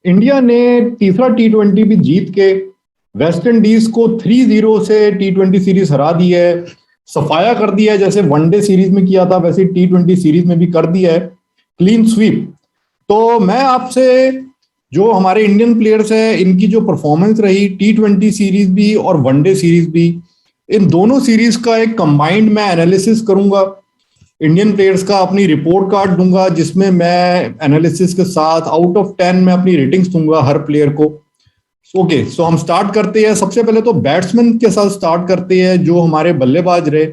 India ने तीसरा टी20 भी जीत के वेस्ट इंडीज को 3-0 से टी20 सीरीज हरा दी है। सफाया कर दिया है, जैसे वनडे सीरीज में किया था वैसे टी20 सीरीज में भी कर दिया है, क्लीन स्वीप। तो मैं आपसे जो हमारे इंडियन प्लेयर्स हैं इनकी जो परफॉर्मेंस रही टी20 सीरीज भी और वनडे सीरीज भी, इन दोनों सीरीज का एक कंबाइंड मैं एनालिसिस करूंगा। इंडियन प्लेयर्स का अपनी रिपोर्ट कार्ड दूंगा जिसमें मैं एनालिसिस के साथ आउट ऑफ 10 में अपनी रेटिंग्स दूंगा हर प्लेयर को। ओके, सो हम स्टार्ट करते हैं। सबसे पहले तो बैट्समैन के साथ स्टार्ट करते हैं, जो हमारे बल्लेबाज रहे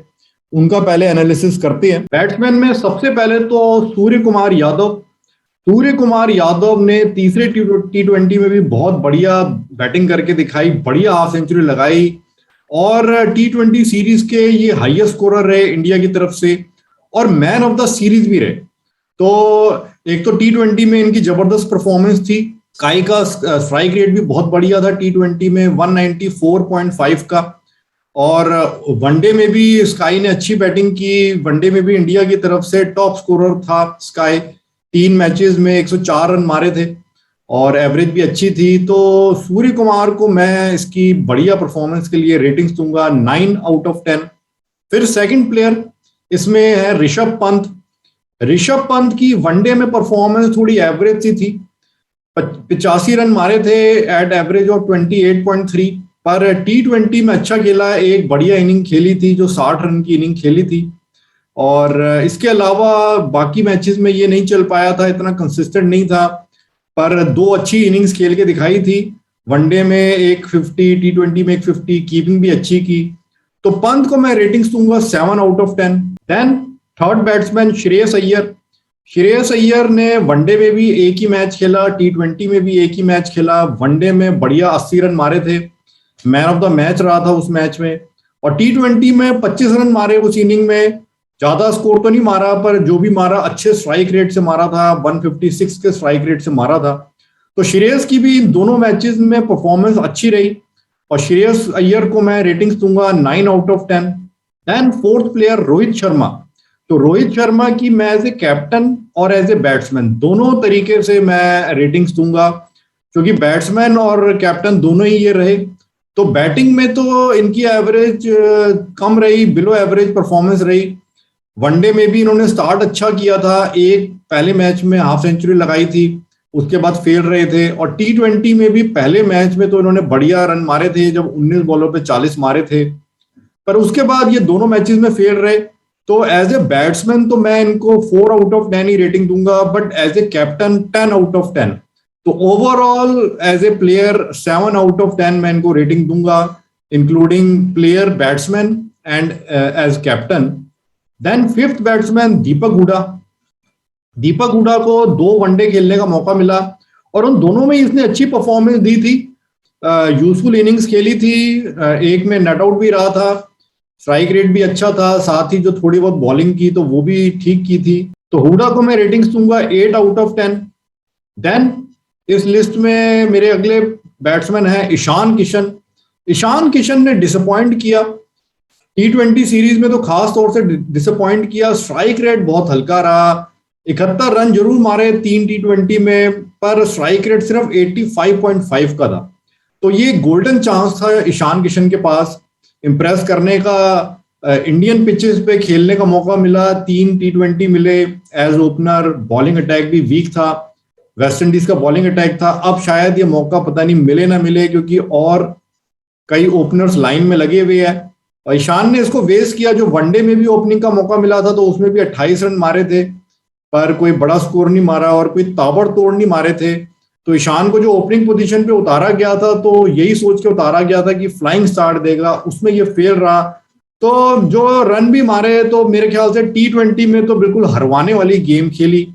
उनका पहले एनालिसिस करते हैं। बैट्समैन में सबसे पहले तो सूर्य कुमार यादव। सूर्य कुमार यादव ने तीसरे टी20 में भी बहुत बढ़िया बैटिंग करके दिखाई, बढ़िया हाफ सेंचुरी लगाई और टी20 सीरीज के ये हाईएस्ट स्कोरर रहे इंडिया की तरफ से और मैन ऑफ द सीरीज भी रहे। तो एक तो टी20 में इनकी जबरदस्त परफॉर्मेंस थी। स्काई का स्ट्राइक रेट भी बहुत बढ़िया था टी20 में 194.5 का, और वनडे में भी स्काई ने अच्छी बैटिंग की। वनडे में भी इंडिया की तरफ से टॉप स्कोरर था स्काई, 3 मैचेस में 104 रन मारे थे और एवरेज भी अच्छी थी। तो सूर्य कुमार को मैं इसकी बढ़िया परफॉर्मेंस के लिए रेटिंग्स दूंगा 9 आउट ऑफ 10। फिर सेकंड प्लेयर इसमें है ऋषभ पंत। ऋषभ पंत की वनडे में परफॉर्मेंस थोड़ी एवरेज सी थी, 85 रन मारे थे एट एवरेज ऑफ 28.3, पर टी20 में अच्छा खेला, एक बढ़िया इनिंग खेली थी जो 60 रन की इनिंग खेली थी। और इसके अलावा बाकी मैचेस में ये नहीं चल पाया था, इतना कंसिस्टेंट नहीं था, पर 2 अच्छी इनिंग्स खेल के दिखाई थी। वनडे में एक 50, टी20 में एक 50, कीपिंग भी अच्छी की। तो पंत को मैं रेटिंग्स दूंगा 7 out of 10। Then third batsman Shreyas Iyer. Shreyas Iyer ने वनडे में भी एक ही मैच खेला, टी20 में भी एक ही मैच खेला। वनडे में बढ़िया 80 रन मारे थे, मैन ऑफ द मैच रहा था उस मैच में, और टी20 में 25 रन मारे उस इनिंग में। ज्यादा स्कोर तो नहीं मारा, पर जो भी मारा अच्छे स्ट्राइक रेट से मारा था, 156 के स्ट्राइक रेट से मारा था। तो श्रेयस की भी इन दोनों मैचेस में परफॉर्मेंस अच्छी रही और श्रेयस अय्यर को मैं रेटिंग्स दूंगा 9 out of 10। Then fourth player Rohit Sharma. तो रोहित शर्मा की मैं एज ए कैप्टन और एज ए बैट्समैन दोनों तरीके से मैं रेटिंग्स दूंगा, क्योंकि बैट्समैन और कैप्टन दोनों ही ये रहे। तो बैटिंग में तो इनकी एवरेज कम रही, बिलो एवरेज परफॉर्मेंस रही। वनडे में भी इन्होंने स्टार्ट अच्छा किया था, एक पहले मैच में हाफ सेंचुरी लगाई थी, उसके बाद फेल रहे थे। और टी20 में भी पहले मैच में तो इन्होंने बढ़िया रन मारे थे जब 19 बॉलों पे 40 मारे थे, पर उसके बाद ये दोनों मैचेस में फेल रहे। तो एज ए बैट्समैन तो मैं इनको 4 आउट ऑफ 10 ही रेटिंग दूंगा, but as a captain 10 out of 10। तो overall as a player 7 out of 10 मैं इनको रेटिंग दूंगा, including player, batsman and as captain. Then fifth batsman Deepak Hooda. Deepak Hooda को 2 वनडे खेलने का मौका मिला और उन दोनों में इसने अच्छी परफॉर्मेंस दी थी, यूजफुल इनिंग्स खेली थी। एक में नट आउट भी रहा था, स्ट्राइक रेट भी अच्छा था, साथ ही जो थोड़ी बहुत बॉलिंग की तो वो भी ठीक की थी। तो हुडा को मैं रेटिंग्स दूंगा 8 आउट ऑफ 10। देन इस लिस्ट में मेरे अगले बैट्समैन है ईशान किशन। ईशान किशन ने डिसअपॉइंट किया टी20 सीरीज में, तो खास तौर से डिसअपॉइंट किया। स्ट्राइक रेट बहुत हल्का रहा, 71 रन जरूर मारे 3 टी20 में, पर स्ट्राइक रेट सिर्फ 85.5 का था। तो ये गोल्डन चांस था ईशान किशन के पास इम्प्रेस करने का। इंडियन पिचेस पे खेलने का मौका मिला, 3 टी20 मिले एज ओपनर। बॉलिंग अटैक भी वीक था, वेस्ट इंडीज का बॉलिंग अटैक था। अब शायद ये मौका पता नहीं मिले ना मिले, क्योंकि और कई ओपनर्स लाइन में लगे हुए हैं। और ईशान ने इसको वेस्ट किया। जो वनडे में भी ओपनिंग का मौका मिला था तो उसमें भी 28 रन मारे थे, पर कोई बड़ा स्कोर नहीं मारा और कोई ताबड़तोड़ नहीं मारे थे। तो ईशान को जो ओपनिंग पोजीशन पे उतारा गया था तो यही सोच के उतारा गया था कि फ्लाइंग स्टार्ट देगा, उसमें ये फेल रहा। तो जो रन भी मारे तो मेरे ख्याल से टी20 में तो बिल्कुल हरवाने वाली गेम खेली,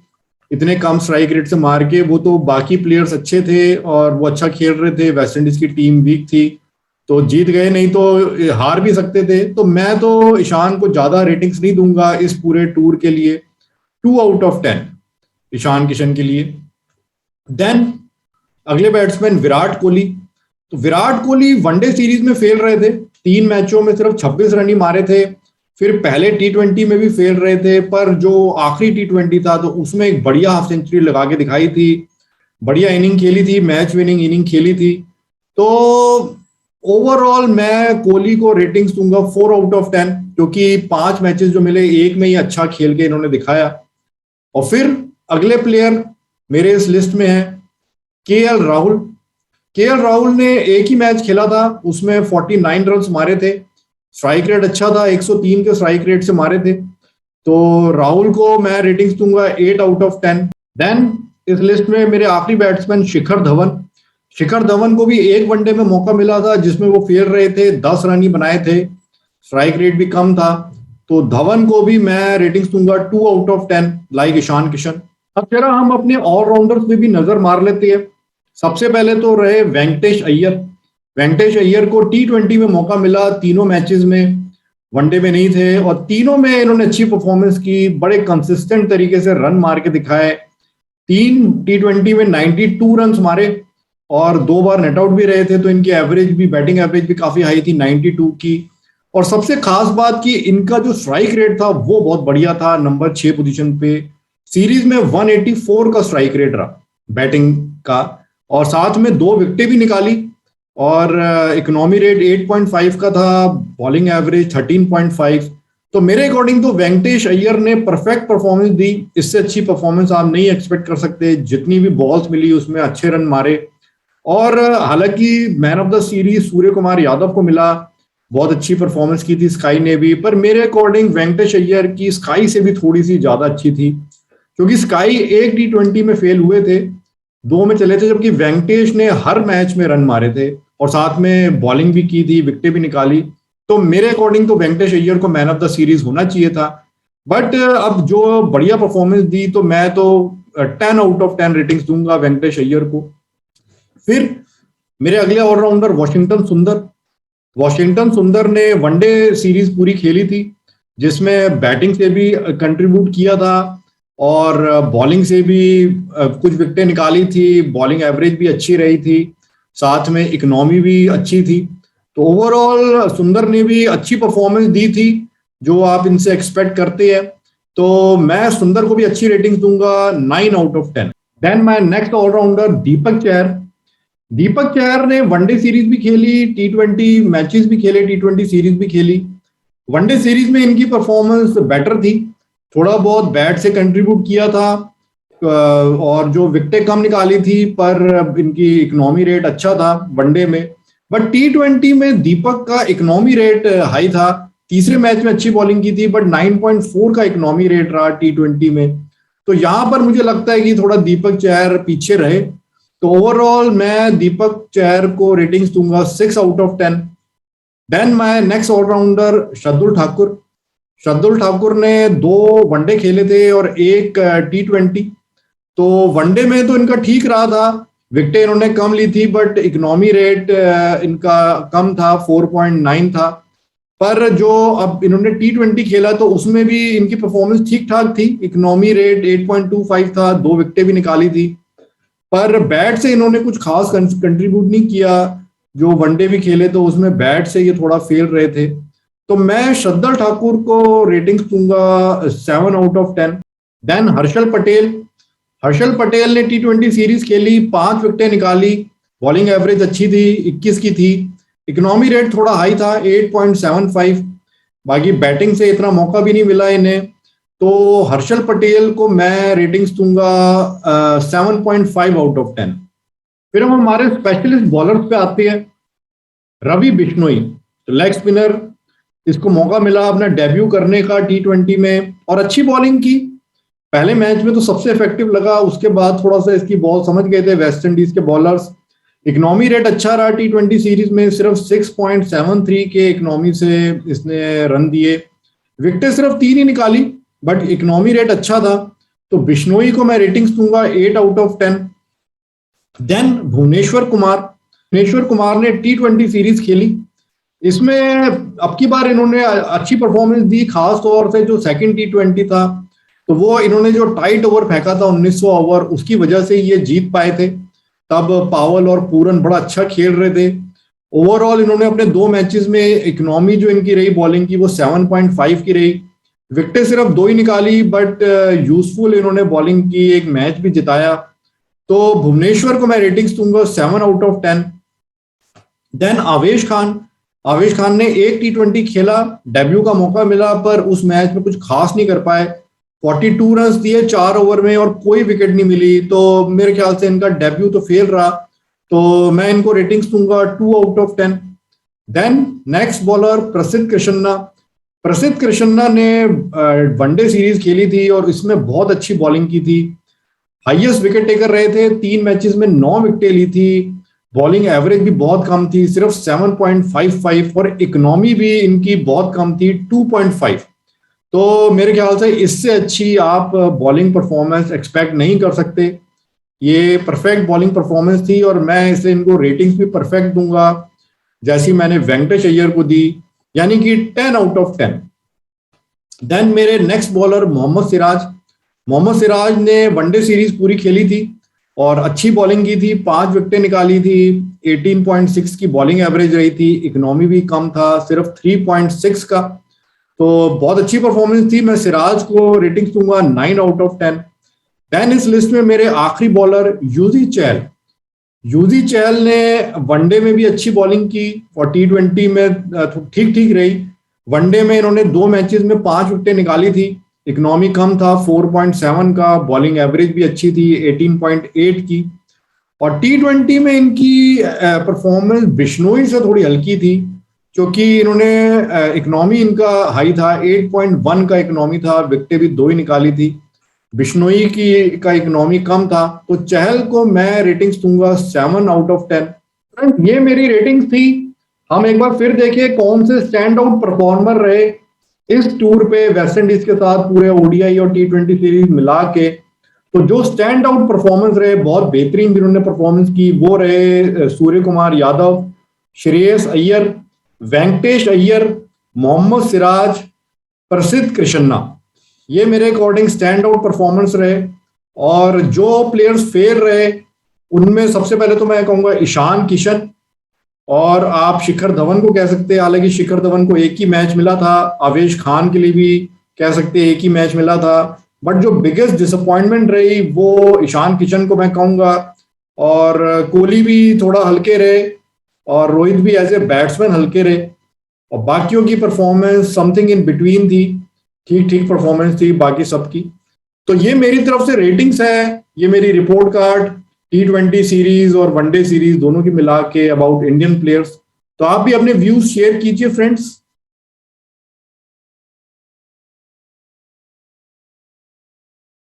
इतने कम स्ट्राइक रेट से मार के। वो तो बाकी प्लेयर्स अच्छे थे और वो अच्छा खेल रहे थे, वेस्ट इंडीज की टीम वीक थी तो जीत गए, नहीं तो हार भी सकते थे। तो मैं तो ईशान को ज्यादा रेटिंग्स नहीं दूंगा इस पूरे टूर के लिए, 2 आउट ऑफ 10 ईशान किशन के लिए। देन अगले बैट्समैन विराट कोहली। तो विराट कोहली वनडे सीरीज में फेल रहे थे, 3 मैचों में सिर्फ 26 रन ही मारे थे। फिर पहले टी20 में भी फेल रहे थे, पर जो आखिरी टी20 था तो उसमें एक बढ़िया हाफ सेंचुरी लगा के दिखाई थी। बढ़िया इनिंग खेली थी, मैच विनिंग इनिंग खेली थी। तो ओवरऑल मैं कोहली को रेटिंग्स दूंगा 4/10, क्योंकि 5 मैचेस जो मिले एक में ही अच्छा खेल के इन्होंने दिखाया। और फिर अगले प्लेयर मेरे इस लिस्ट में है केएल राहुल। केएल राहुल ने एक ही मैच खेला था, उसमें 49 रन मारे थे, स्ट्राइक रेट अच्छा था, 103 के स्ट्राइक रेट से मारे थे। तो राहुल को मैं रेटिंग्स दूंगा 8/10। देन इस लिस्ट में मेरे आखिरी बैट्समैन शिखर धवन को भी एक वनडे में मौका मिला था जिसमें वो फेल रहे थे, 10 रन ही बनाए थे, स्ट्राइक रेट भी कम था। तो धवन को भी मैं रेटिंग्स दूंगा 2/10, लाइक ईशान किशन। अब जरा हम अपने ऑलराउंडर्स पे भी नजर मार लेते हैं। सबसे पहले तो रहे वेंकटेश अय्यर को T20 में मौका मिला, तीनों मैचेस में, वनडे में नहीं थे, और तीनों में इन्होंने अच्छी परफॉर्मेंस की, बड़े कंसिस्टेंट तरीके से रन मार के दिखाए। 3 T20 में 92 रन मारे और 2 बार नेट आउट भी रहे थे, तो इनकी एवरेज भी, बैटिंग एवरेज भी काफी हाई थी 92 की। और सबसे खास बात कि इनका जो स्ट्राइक रेट था वो बहुत बढ़िया था, नंबर 6 पोजीशन पे। सीरीज में 184 का स्ट्राइक रेट रहा बैटिंग का, और साथ में 2 विकेटें भी निकाली, और इकोनॉमी रेट 8.5 का था, बॉलिंग एवरेज 13.5। तो मेरे अकॉर्डिंग तो वेंकटेश अय्यर ने परफेक्ट परफॉर्मेंस दी, इससे अच्छी परफॉर्मेंस आप नहीं एक्सपेक्ट कर सकते। जितनी भी बॉल्स मिली उसमें अच्छे रन मारे, और हालांकि man of the series Surya Kumar Yadav को मिला, बहुत अच्छी परफॉर्मेंस की थी स्काई ने भी, पर मेरे अकॉर्डिंग वेंकटेश अय्यर की स्काई से भी थोड़ी सी ज्यादा अच्छी थी, क्योंकि स्काई एक T20 में फेल हुए थे, 2 में चले थे, जबकि वेंकटेश ने हर मैच में रन मारे थे और साथ में बॉलिंग भी की थी, विकेटें भी निकाली। तो मेरे अकॉर्डिंग तो वेंकटेश अय्यर को मैन ऑफ द सीरीज होना चाहिए था। बट अब जो बढ़िया परफॉर्मेंस दी, तो मैं तो 10/10 रेटिंग्स दूंगा वेंकटेश अय्यर को। फिर मेरे अगले ऑलराउंडर वॉशिंगटन सुंदर ने वनडे सीरीज पूरी खेली थी, जिसमें बैटिंग से भी कंट्रीब्यूट किया था और बॉलिंग से भी कुछ विकेटें निकाली थी, बॉलिंग एवरेज भी अच्छी रही थी, साथ में इकोनॉमी भी अच्छी थी। तो ओवरऑल सुंदर ने भी अच्छी परफॉर्मेंस दी थी, जो आप इनसे एक्सपेक्ट करते हैं। तो मैं सुंदर को भी अच्छी रेटिंग दूंगा 9/10। Then my next allrounder Deepak Chahar ने वनडे सीरीज भी खेली, T20 मैचेस भी खेले, T20 सीरीज भी खेली। वनडे सीरीज में इनकी परफॉर्मेंस बेटर थी, थोड़ा बहुत बैट से कंट्रीब्यूट किया था, और जो विकेटें कम निकाली थी, पर इनकी इकोनॉमी रेट अच्छा था वनडे में। बट T20 में दीपक का इकोनॉमी रेट हाई था, तीसरे मैच में अच्छी बॉलिंग की थी, बट 9.4 का इकोनॉमी रेट रहा T20 में। तो यहां पर मुझे लगता है कि थोड़ा दीपक चहर पीछे रहे। तो ओवरऑल मैं दीपक चहर को रेटिंग्स दूंगा 6/10। Then my next all rounder Shardul Thakur ने 2 वनडे खेले थे और एक T20। तो वनडे में तो इनका ठीक रहा था, विकेटें इन्होंने कम ली थी, बट इकोनॉमी रेट इनका कम था, 4.9 था। पर जो अब इन्होंने T20 खेला तो उसमें भी इनकी परफॉर्मेंस ठीक ठाक थी, इकोनॉमी रेट 8.25 था, 2 विकेटें भी निकाली थी, पर बैट से इन्होंने कुछ खास कंट्रीब्यूट नहीं किया। जो वनडे भी खेले तो उसमें बैट से ये थोड़ा फेल रहे थे। तो मैं शार्दुल ठाकुर को रेटिंग्स दूंगा 7/10। देन हर्षल पटेल ने T20 सीरीज खेली, 5 विकेटें निकाली, बॉलिंग एवरेज अच्छी थी, 21 की थी, इकोनॉमी रेट थोड़ा हाई था, 8.75। बाकी बैटिंग से इतना मौका भी नहीं मिला इन्हें। तो हर्षल पटेल को मैं रेटिंग्स दूंगा 7.5/10। फिर हम हमारे स्पेशलिस्ट बॉलर्स पे आते हैं। रवि बिश्नोई, लेग स्पिनर, इसको मौका मिला अपना डेब्यू करने का T20 में, और अच्छी बॉलिंग की। पहले मैच में तो सबसे इफेक्टिव लगा, उसके बाद थोड़ा सा इसकी बॉल समझ गए थे वेस्ट इंडीज के बॉलर्स। इकोनॉमी रेट अच्छा रहा T20 सीरीज में, सिर्फ 6.73 के इकोनॉमी से इसने रन दिए, विकेटें सिर्फ 3 ही निकाली, बट इकोनॉमी रेट अच्छा था। तो बिश्नोई को मैं रेटिंग्स दूंगा 8/10। देन भुवनेश्वर कुमार ने T20 सीरीज खेली, इसमें अब की बार इन्होंने अच्छी परफॉर्मेंस दी, खास तौर से जो सेकंड T20 था, तो वो इन्होंने जो टाइट ओवर फेंका था 1900 ओवर, उसकी वजह से ये जीत पाए थे। तब पावल और पूरन बड़ा अच्छा खेल रहे थे। ओवरऑल इन्होंने अपने 2 मैचेस में इकोनॉमी जो इनकी रही बॉलिंग की वो 7.5 की रही, विकेटें सिर्फ 2 ही निकाली, बट यूजफुल इन्होंने बॉलिंग की, एक मैच भी जिताया। तो भुवनेश्वर को मैं रेटिंग्स दूंगा 7/10। देन आवेश खान ने एक T20 खेला, डेब्यू का मौका मिला, पर उस मैच में कुछ खास नहीं कर पाए। 42 रन दिए 4 ओवर में और कोई विकेट नहीं मिली, तो मेरे ख्याल से इनका डेब्यू तो फेल रहा, तो मैं इनको रेटिंग्स दूंगा 2/10। देन नेक्स्ट बॉलर प्रसिद्ध कृष्णा ने वनडे सीरीज खेली थी और इसमें बहुत अच्छी बॉलिंग की थी। हाईएस्ट विकेट टेकर रहे थे, 3 मैचेस में 9 विकेटें ली थी। बॉलिंग एवरेज भी बहुत कम थी, सिर्फ 7.55, और इकोनॉमी भी इनकी बहुत कम थी, 2.5। तो मेरे ख्याल से इससे अच्छी आप बॉलिंग परफॉर्मेंस एक्सपेक्ट नहीं कर सकते। ये परफेक्ट बॉलिंग परफॉर्मेंस थी और मैं इसलिए इनको रेटिंग्स भी परफेक्ट दूंगा, जैसी मैंने वेंकटेश अय्यर को दी, यानी कि 10/10। देन मेरे नेक्स्ट बॉलर मोहम्मद सिराज ने वनडे सीरीज पूरी खेली थी और अच्छी बॉलिंग की थी, 5 विकेटें निकाली थी, 18.6 की बॉलिंग एवरेज रही थी, इकोनॉमी भी कम था, सिर्फ 3.6 का, तो बहुत अच्छी परफॉर्मेंस थी। मैं सिराज को रेटिंग्स दूंगा 9/10। देन इस लिस्ट में मेरे आखिरी बॉलर यूजी चहल ने वनडे में भी अच्छी बॉलिंग की और T20 में ठीक ठीक रही। वनडे में इन्होंने 2 मैचेस में 5 विकेटें निकाली थी, इकोनॉमी कम था 4.7 का, बॉलिंग एवरेज भी अच्छी थी 18.8 की। और T20 में इनकी परफॉर्मेंस बिश्नोई से थोड़ी हल्की थी, क्योंकि इन्होंने इकोनॉमी इनका हाई था, 8.1 का इकोनॉमी था, विकेटें भी 2 ही निकाली थी। बिश्नोई की का इकोनॉमी कम था, तो चहल को मैं रेटिंग्स दूंगा 7/10। ये मेरी रेटिंग्स थी। हम एक बार फिर देखें कौन से स्टैंड आउट परफॉर्मर रहे इस टूर पे वेस्ट इंडीज के साथ, पूरे ओडीआई और T20 सीरीज मिला के। तो जो स्टैंड आउट परफॉर्मेंस रहे, बहुत बेहतरीन जिन्होंने परफॉर्मेंस की, वो रहे सूर्य कुमार यादव, श्रेयस अय्यर, वेंकटेश अय्यर, मोहम्मद सिराज, प्रसिद्ध कृष्णा। ये मेरे अकॉर्डिंग स्टैंड आउट परफॉर्मेंस रहे। और जो प्लेयर्स फेल रहे उनमें सबसे पहले तो मैं कहूंगा ईशान किशन, और आप शिखर धवन को कह सकते हैं, हालांकि शिखर धवन को एक ही मैच मिला था। आवेश खान के लिए भी कह सकते हैं एक ही मैच मिला था, बट जो बिगेस्ट डिसअपॉइंटमेंट रही वो ईशान किशन को मैं कहूंगा। और कोहली भी थोड़ा हल्के रहे और रोहित भी एज ए बैट्समैन हल्के रहे, और बाकियों की परफॉर्मेंस समथिंग इन बिटवीन थी, ठीक ठीक परफॉर्मेंस थी बाकी सबकी। तो ये मेरी तरफ से रेटिंग्स है, ये मेरी रिपोर्ट कार्ड T20 सीरीज और वनडे सीरीज दोनों की मिला के अबाउट इंडियन प्लेयर्स। तो आप भी अपने व्यूज शेयर कीजिए फ्रेंड्स।